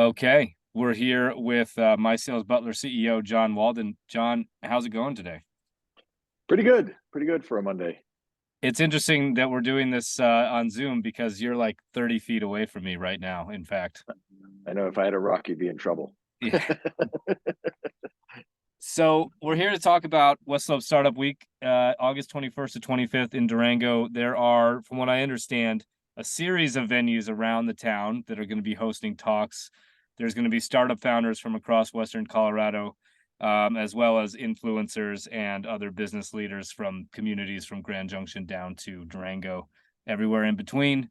Okay, we're here with My Sales Butler CEO John Walden. John, how's it going today? Pretty good for a Monday. It's interesting that we're doing this on Zoom because you're like 30 feet away from me right now, in fact. I know if I had a rock, you'd be in trouble. Yeah. So we're here to talk about West Slope Startup Week, August 21st to 25th in Durango. There are, from what I understand, a series of venues around the town that are going to be hosting talks. There's going to be startup founders from across Western Colorado, as well as influencers and other business leaders from communities from Grand Junction down to Durango, everywhere in between.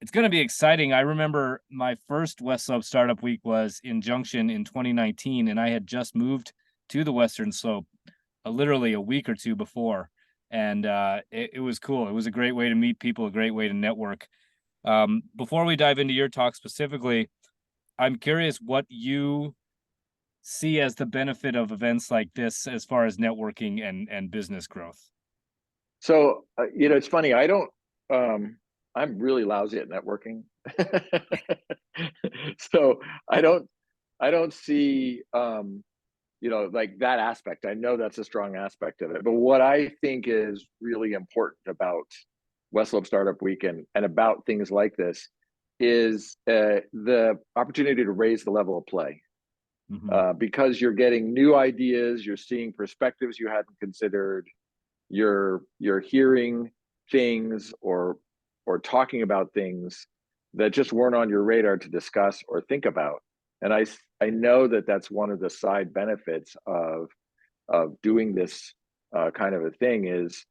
It's going to be exciting. I remember my first West Slope Startup Week was in Junction in 2019, and I had just moved to the Western Slope literally a week or two before. And it was cool. It was a great way to meet people, a great way to network. Before we dive into your talk specifically, I'm curious what you see as the benefit of events like this as far as networking and business growth. It's funny. I'm really lousy at networking. so I don't, I don't see, like that aspect. I know that's a strong aspect of it. But what I think is really important about West Slope Startup Week and about things like this is the opportunity to raise the level of play. Hmm. Because you're getting new ideas, you're seeing perspectives you hadn't considered, you're hearing things or talking about things that just weren't on your radar to discuss or think about. And I know that that's one of the side benefits of doing this kind of a thing is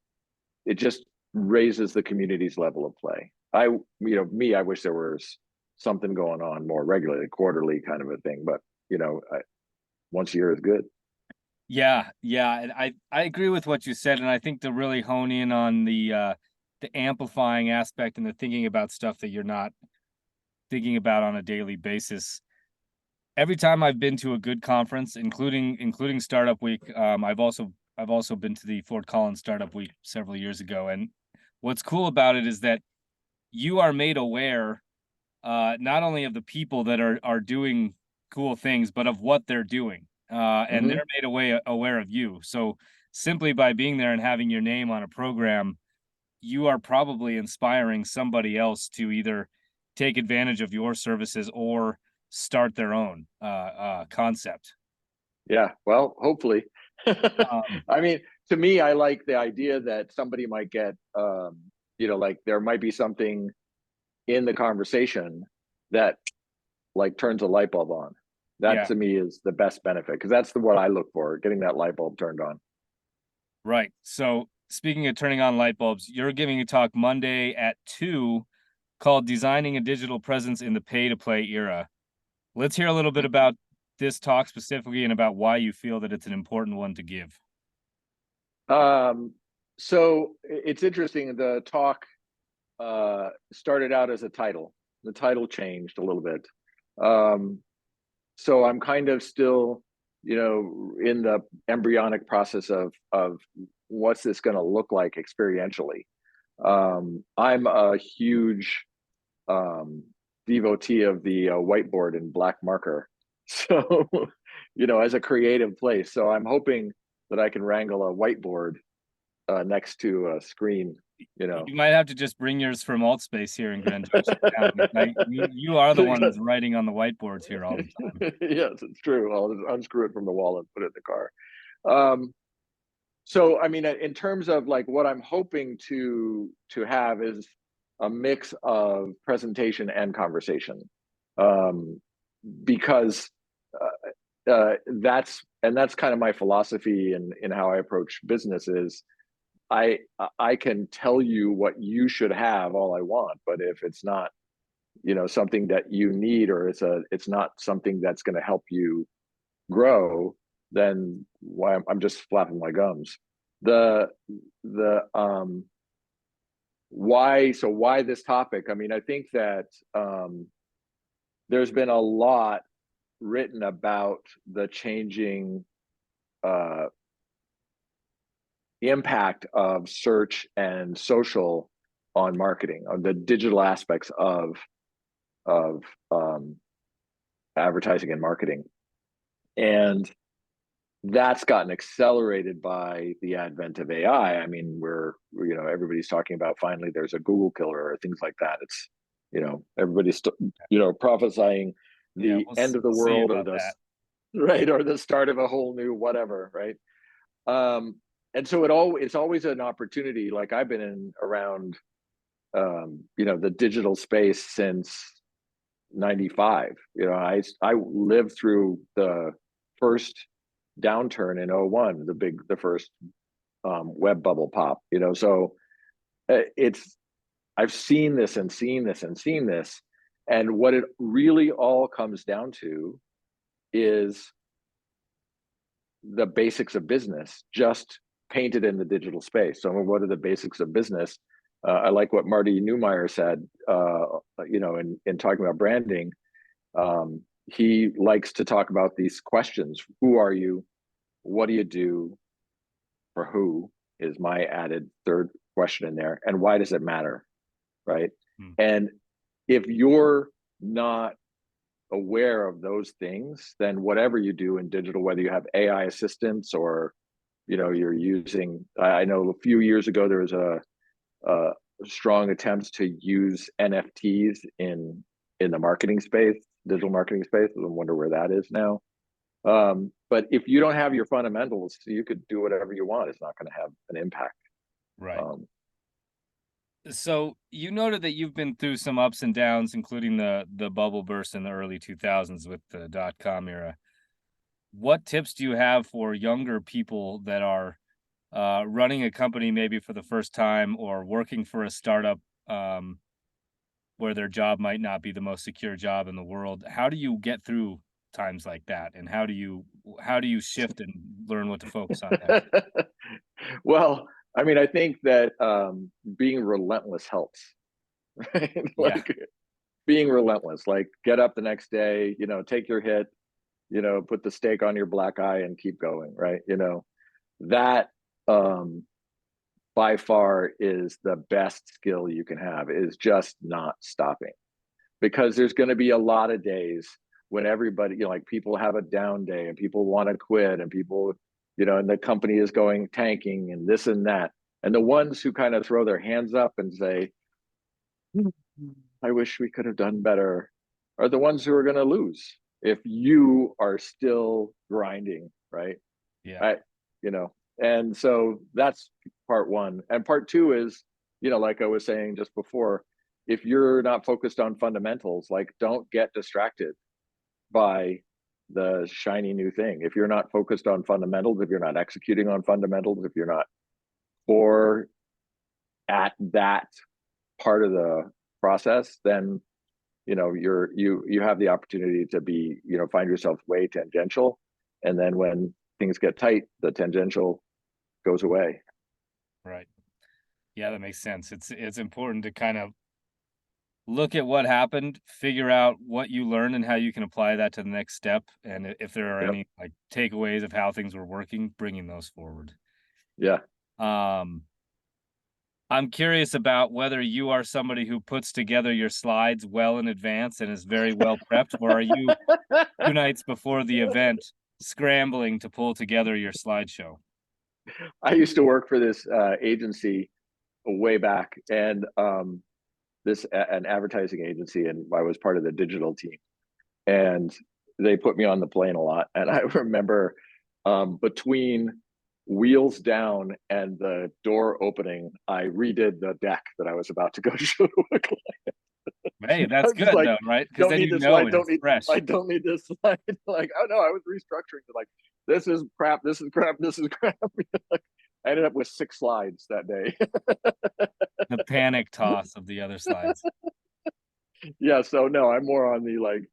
it just raises the community's level of play. I wish there was something going on more regularly, quarterly kind of a thing, but once a year is good. Yeah, yeah, and I agree with what you said, and I think to really hone in on the amplifying aspect and the thinking about stuff that you're not thinking about on a daily basis. Every time I've been to a good conference, including Startup Week, I've also been to the Fort Collins Startup Week several years ago, and what's cool about it is that you are made aware not only of the people that are doing cool things, but of what they're doing, and Hmm. they're made aware of you. So simply by being there and having your name on a program, you are probably inspiring somebody else to either take advantage of your services or start their own concept. Yeah, well, hopefully. Um, I mean, to me, I like the idea that somebody might get, like there might be something in the conversation that like turns a light bulb on. That yeah, to me is the best benefit because that's what I look for, getting that light bulb turned on. right. So speaking of turning on light bulbs, you're giving a talk Monday at 2 called Designing a Digital Presence in the Pay to Play Era. Let's hear a little bit about this talk specifically and about why you feel that it's an important one to give. Um, so it's interesting. The talk started out as a title. The title changed a little bit. Um, so I'm kind of still, in the embryonic process of what's this going to look like experientially. I'm a huge um, devotee of the whiteboard and black marker. So, as a creative place. So I'm hoping that I can wrangle a whiteboard next to a screen. You know, You might have to just bring yours from Altspace here in Grand Junction town. You are the one that's writing on the whiteboards here all the time. yes, it's true. I'll just unscrew it from the wall and put it in the car. Um, so, I mean, in terms of like what I'm hoping to have is a mix of presentation and conversation, um, because that's kind of my philosophy in how I approach business is I I can tell you what you should have all I want, but if it's not something that you need or it's not something that's going to help you grow, then why I'm just flapping my gums. The why this topic? I mean, I think that there's been a lot written about the changing uh, impact of search and social on marketing, on the digital aspects of advertising and marketing. And that's gotten accelerated by the advent of AI. I mean, everybody's talking about finally there's a Google killer or things like that. It's, everybody's, prophesying Yeah, the end of the we'll see world or about that. right, or the start of a whole new whatever, right? And so it's always an opportunity. Like I've been in around, the digital space since '95. I lived through the first downturn in '01, the first web bubble pop. So I've seen this and seen this and seen this, and what it really all comes down to is the basics of business, just painted in the digital space. So, what are the basics of business? I like what Marty Neumeier said. In talking about branding, he likes to talk about these questions: Who are you? What do you do? For who is my added third question in there, and why does it matter, right? And if you're not aware of those things, then whatever you do in digital, whether you have AI assistants or you're using, I know a few years ago there was a strong attempts to use NFTs in the marketing space, digital marketing space. I wonder where that is now. But if you don't have your fundamentals, you could do whatever you want. It's not going to have an impact. Right. So you noted that you've been through some ups and downs, including the bubble burst in the early 2000s with the .com era. What tips do you have for younger people that are running a company maybe for the first time or working for a startup where their job might not be the most secure job in the world? How do you get through times like that, and how do you shift and learn what to focus on next? Well, I mean, I think that being relentless helps, right? Yeah. Like being relentless, like get up the next day, take your hit, put the steak on your black eye and keep going, right? That by far is the best skill you can have, is just not stopping, because there's going to be a lot of days when everybody, like people have a down day and people want to quit and people, and the company is going tanking and this and that. And the ones who kind of throw their hands up and say, I wish we could have done better, are the ones who are going to lose if you are still grinding, right? Yeah. And so that's part one. And part two is, like I was saying just before, if you're not focused on fundamentals, like don't get distracted by the shiny new thing. If you're not focused on fundamentals, if you're not executing on fundamentals, if you're not core at that part of the process, then you have the opportunity to be, find yourself way tangential, and then when things get tight, the tangential goes away. Right. Yeah, that makes sense. It's important to kind of look at what happened, figure out what you learned and how you can apply that to the next step, and if there are Yep. any like takeaways of how things were working, bringing those forward. Yeah. I'm curious about whether you are somebody who puts together your slides well in advance and is very well prepped, or are you 2 nights before the event scrambling to pull together your slideshow? I used to work for this agency way back, and an advertising agency, and I was part of the digital team. And they put me on the plane a lot. And I remember between wheels down and the door opening, I redid the deck that I was about to go show to a client. Hey, I that's was just good like, though, right? Because don't then need you this know slide, and don't it's need this fresh. slide, don't need this slide. Like, oh no, I was restructuring to like, this is crap, this is crap, this is crap. I ended up with 6 slides that day. The panic toss of the other slides. Yeah, so no, I'm more on the like,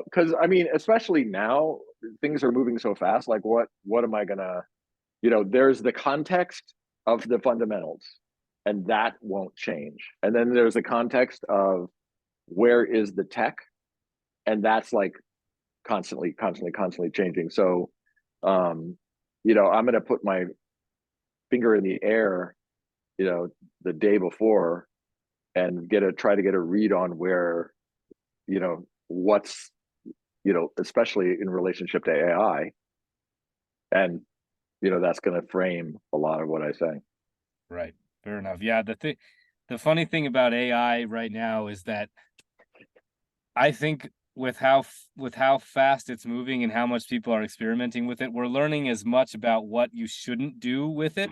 because I mean, especially now, things are moving so fast. Like, what am I gonna, there's the context of the fundamentals, and that won't change. And then there's the context of where is the tech, and that's like constantly changing. So, I'm gonna put my finger in the air, the day before, and try to get a read on where, what's, especially in relationship to AI. And, that's going to frame a lot of what I say. Right. Fair enough. Yeah. The funny thing about AI right now is that I think with how fast it's moving and how much people are experimenting with it, we're learning as much about what you shouldn't do with it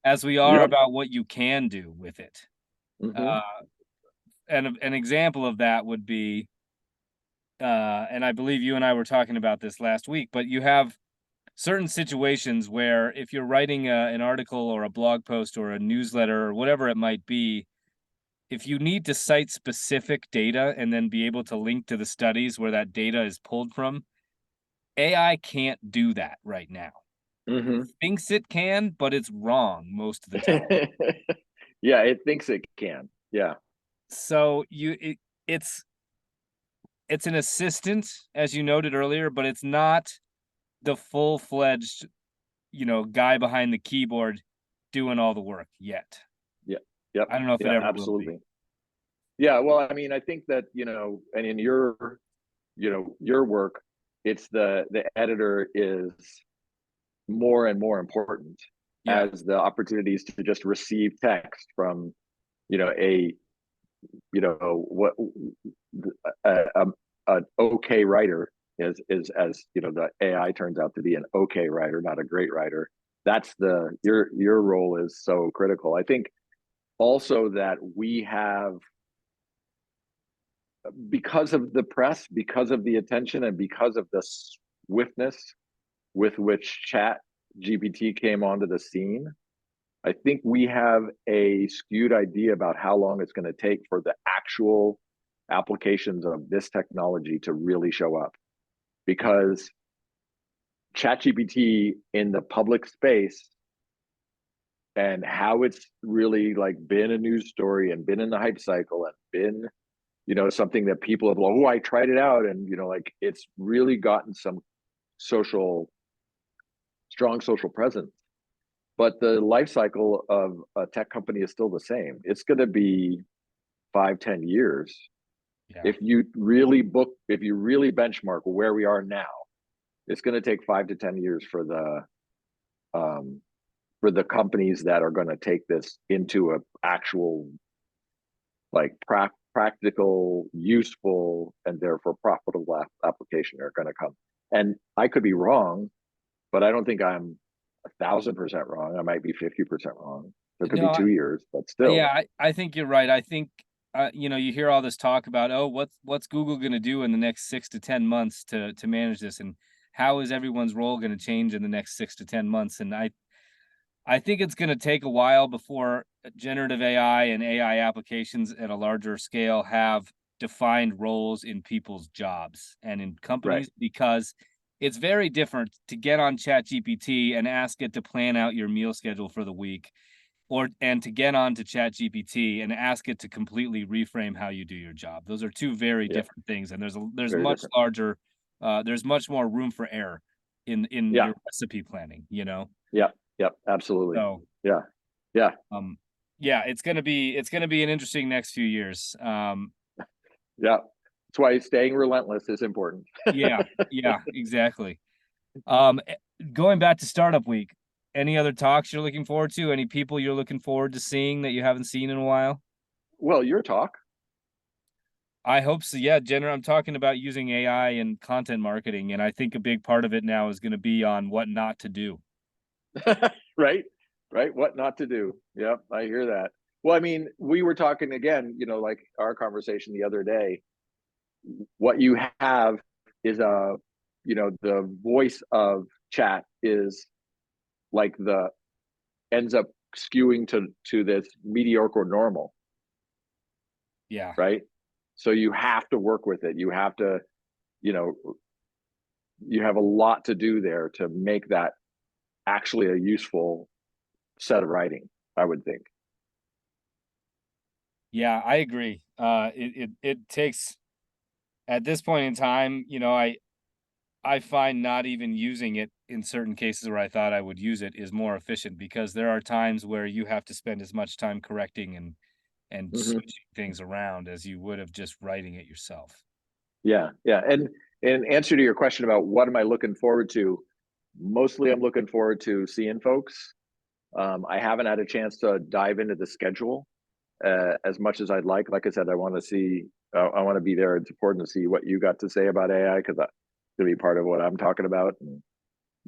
as we are Yep. about what you can do with it. Hmm. Uh, and an example of that would be, and I believe you and I were talking about this last week, but you have certain situations where if you're writing an article or a blog post or a newsletter or whatever it might be, if you need to cite specific data and then be able to link to the studies where that data is pulled from, AI can't do that right now. It Hmm. thinks it can, but it's wrong most of the time. Yeah, it thinks it can. Yeah. So it's it's an assistant, as you noted earlier, but it's not the full-fledged, guy behind the keyboard doing all the work yet. Yeah. Yep. I don't know if it Yeah, ever will be. absolutely. Yeah. Well, I mean, I think that, and in your work, it's the editor is more and more important Yeah, as the opportunities to just receive text from, a, what a, an okay writer is, as the AI turns out to be an okay writer, not a great writer. That's your role is so critical. I think also that we have, because of the press, because of the attention, and because of the swiftness with which Chat GPT came onto the scene, I think we have a skewed idea about how long it's going to take for the actual applications of this technology to really show up. Because ChatGPT in the public space and how it's really like been a news story and been in the hype cycle and been, something that people have, oh, I tried it out, and like it's really gotten some social, strong social presence. But the life cycle of a tech company is still the same. It's going to be 5, 10 years. yeah, If you really benchmark where we are now, it's going to take 5 to 10 years um, for the companies that are going to take this into a actual, like, practical, useful, and therefore profitable application are going to come. And I could be wrong, but I don't think I'm 1,000% wrong. I might be 50% wrong. There could be no, 2 years, but yeah, still. I think you're right. I think you hear all this talk about, oh, what's Google going to do in the next 6 to 10 months to manage this, and how is everyone's role going to change in the next 6 to 10 months? And I think it's going to take a while before generative AI and AI applications at a larger scale have defined roles in people's jobs and in Right. companies, because it's very different to get on ChatGPT and ask it to plan out your meal schedule for the week, and to get on to ChatGPT and ask it to completely reframe how you do your job. Those are two very Yeah. different things, and there's Very much different. larger, there's much more room for error in Yeah. your recipe planning. Yeah. Yep. Absolutely. So Yeah. Yeah. um, yeah, it's gonna be an interesting next few years. Yeah. That's why staying relentless is important. Yeah, yeah, exactly. Um, eh, Going back to startup week, any other talks you're looking forward to? Any people you're looking forward to seeing that you haven't seen in a while? Well, your talk. I hope so. Yeah, Jenner, I'm talking about using AI in content marketing, and I think a big part of it now is going to be on what not to do. Right. Right. What not to do. Yep. I hear that. Well, I mean, we were talking again, like our conversation the other day. What you have is the voice of chat is like the ends up skewing to this mediocre normal, Yeah, right? So you have to work with it. You have to, you know, you have a lot to do there to make that actually a useful set of writing, I would think. yeah, I agree. It takes, at this point in time, I find not even using it in certain cases where I thought I would use it is more efficient, because there are times where you have to spend as much time correcting and Hmm. switching things around as you would have just writing it yourself. Yeah, yeah. And in answer to your question about what am I looking forward to, mostly I'm looking forward to seeing folks. I haven't had a chance to dive into the schedule as much as I'd like. Like I said, I want to see, I want to be there. It's important to see what you got to say about AI because that's going to be part of what I'm talking about. And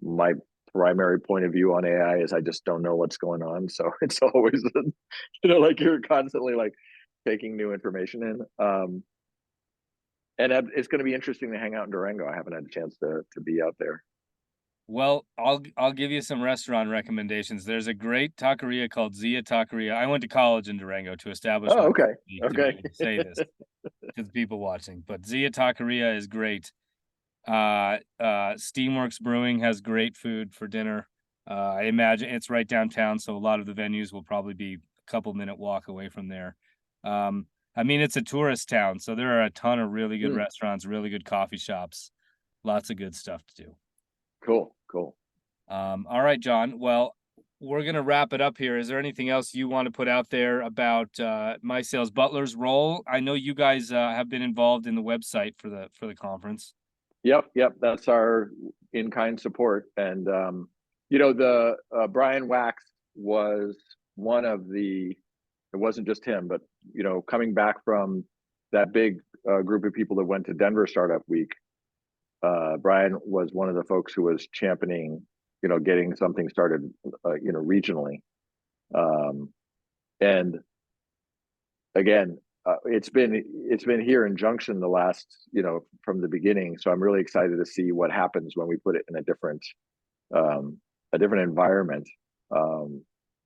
my primary point of view on AI is I just don't know what's going on. So it's always, like you're constantly like taking new information in. And it's going to be interesting to hang out in Durango. I haven't had a chance to be out there. Well, I'll give you some restaurant recommendations. There's a great taqueria called Zia Taqueria. I went to college in Durango to establish Oh, my okay, to be okay. able to say this to the people watching. But Zia Taqueria is great. Steamworks Brewing has great food for dinner. I imagine it's right downtown, so a lot of the venues will probably be a couple minute walk away from there. I mean, it's a tourist town, so there are a ton of really good Mm, restaurants, really good coffee shops, lots of good stuff to do. cool, cool. All right, John. Well, we're gonna wrap it up here. Is there anything else you want to put out there about My Sales Butler's role? I know you guys have been involved in the website for the conference. Yep, yep. That's our in-kind support. And the Brian Wax was one of the. It wasn't just him, but coming back from that big group of people that went to Denver Startup Week, Brian was one of the folks who was championing, getting something started, regionally. Um, and again, it's been here in Junction the last, from the beginning. So I'm really excited to see what happens when we put it in um, a different environment.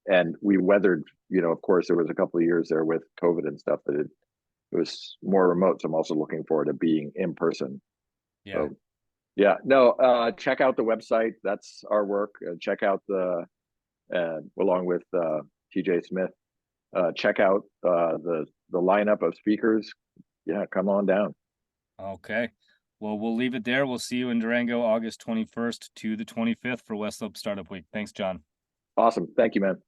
And we weathered, of course, there was a couple of years there with COVID and stuff that it was more remote. So I'm also looking forward to being in person. Yeah. So yeah, no, check out the website. That's our work. Check out along with TJ Smith. Check out the lineup of speakers. Yeah, come on down. Okay. Well, we'll leave it there. We'll see you in Durango, August 21st to the 25th for West Slope Startup Week. Thanks, John. Awesome. Thank you, man.